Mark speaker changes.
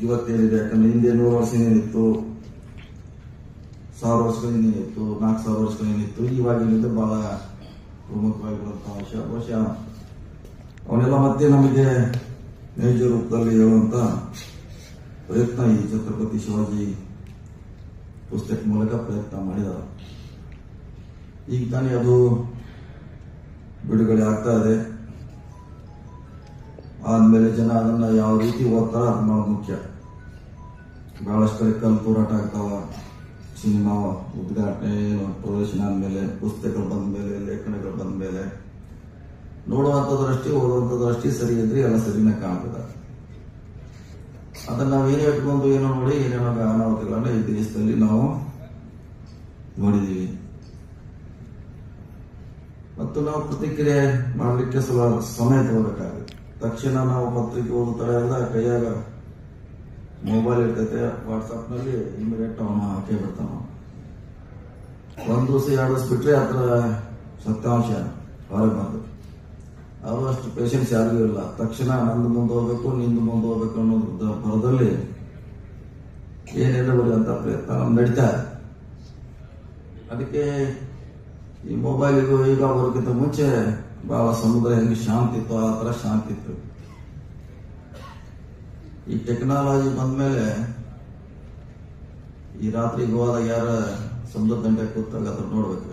Speaker 1: ಇವತ್ತೇನಿದೆ. ಯಾಕಂದ್ರೆ ಹಿಂದೆ 100 ವರ್ಷ ಏನಿತ್ತು, 1000 ವರ್ಷಗಳೇನಿತ್ತು, 4000 ವರ್ಷಗಳೇನಿತ್ತು, ಇವಾಗಿನಿಂದ ಬಹಳ ಪ್ರಮುಖವಾಗಿರುವಂತಹ ಅಂಶ. ಬಹುಶಃ ಅವನ್ನೆಲ್ಲ ಮತ್ತೆ ನಮಗೆ ನೈಜ ರೂಪದಲ್ಲಿ ಹೇಳುವಂತ ಪ್ರಯತ್ನ ಈ ಛತ್ರಪತಿ ಶಿವಾಜಿ ಪುಸ್ತಕ ಮೂಲಕ ಪ್ರಯತ್ನ ಮಾಡಿದ್ದಾರೆ. ಈಗ ತಾನೇ ಅದು ಬಿಡುಗಡೆ ಆಗ್ತಾ ಇದೆ. ಆದ್ಮೇಲೆ ಜನ ಅದನ್ನ ಯಾವ ರೀತಿ ಓದ್ತಾರ ಅದು ಬಹಳ ಮುಖ್ಯ. ಬಹಳಷ್ಟು ಕಡೆ ಕಲ್ಲು ತೂರಾಟ ಆಗ್ತಾವ. ಸಿನಿಮಾ ಉದ್ಘಾಟನೆ ಪ್ರದರ್ಶನ ಆದ್ಮೇಲೆ, ಪುಸ್ತಕಗಳು ಬಂದ ಮೇಲೆ, ಲೇಖನಗಳು ಬಂದ ಮೇಲೆ ನೋಡುವಂಥದ್ರಷ್ಟೇ, ಓದುವಂಥದ್ರಷ್ಟೇ ಸರಿ ಇದ್ರೆ ಎಲ್ಲ ಸರಿನ ಕಾಣ್ತದ. ಅದನ್ನ ನಾವು ಏನೇ ಇಟ್ಕೊಂಡು ಏನೋ ನೋಡಿ ಏನೇನೋ ಅನಾಹುತಗಳನ್ನ ಈ ದೇಶದಲ್ಲಿ ನಾವು ನೋಡಿದೀವಿ. ಮತ್ತು ನಾವು ಪ್ರತಿಕ್ರಿಯೆ ಮಾಡಲಿಕ್ಕೆ ಸ್ವಲ್ಪ ಸಮಯ ತಗೋಬೇಕಾಗುತ್ತೆ. ತಕ್ಷಣ ನಾವು ಪತ್ರಿಕೆ ಓದುತ್ತಾರೆ ಎಲ್ಲ ಕೈಯಾಗ ಮೊಬೈಲ್ ಇರ್ತೈತೆ, ವಾಟ್ಸಾಪ್ ನಲ್ಲಿ ಇಮಿಡಿಯೇಟ್ ಅವನ ಹಾಕೇ ಬಿಡ್ತಾನ. 1 ದಿವಸ 2 ದಿವಸ ಬಿಟ್ರೆ ಅದರ ಸತ್ಯಾಂಶ ಹೊರಗೆ ಬಂದು ಅವರು ಅಷ್ಟು ಪೇಷನ್ಸ್ ಯಾರಿಗೂ ಇಲ್ಲ. ತಕ್ಷಣ ನಂದು ಮುಂದೆ ಹೋಗ್ಬೇಕು, ನಿಂದು ಮುಂದೆ ಹೋಗ್ಬೇಕು ಅನ್ನೋದ್ರ ಭರದಲ್ಲಿ ಏನೆಲ್ಲ ಬರುವಂತ ಪ್ರಯತ್ನ ನಡೀತಾ ಇದೆ. ಅದಕ್ಕೆ ಈ ಮೊಬೈಲಿಗೂ ಈಗ ಬರೋಕ್ಕಿಂತ ಮುಂಚೆ ಬಹಳ ಸಮುದ್ರ ಹೆಂಗೆ ಶಾಂತಿ ಇತ್ತು ಆ ತರ ಶಾಂತಿ ಇತ್ತು. ಈ ಟೆಕ್ನಾಲಜಿ ಬಂದ್ಮೇಲೆ ಈ ರಾತ್ರಿ ಗೋವಾದಾಗ ಯಾರ ಸಮುದ್ರ ದಂಡೆ ಕೂತಾಗ ಅದ್ರ ನೋಡ್ಬೇಕು.